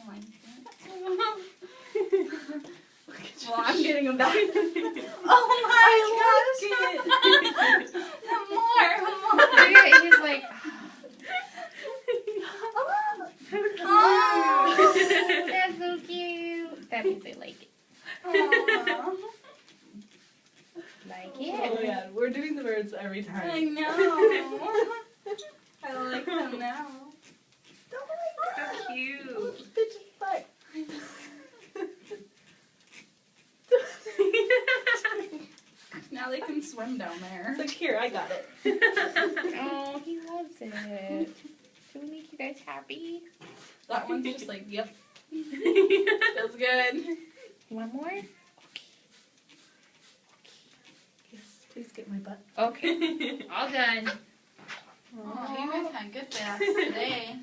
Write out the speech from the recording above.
like it. Well, I'm getting him back. Oh my gosh! More. He's like, Oh. that's so cute. That means they like it. Aw. Like Oh it. yeah, we're doing the birds every I time. know. I like them now. So cute. Bitch's butt. Now they can swim down there. Look here, I got it. Oh, he loves it. Do we make you guys happy? That one's just like, yep. Feels good. You want more? Yes, please get my butt. Okay. All done. Oh, you guys had good baths today.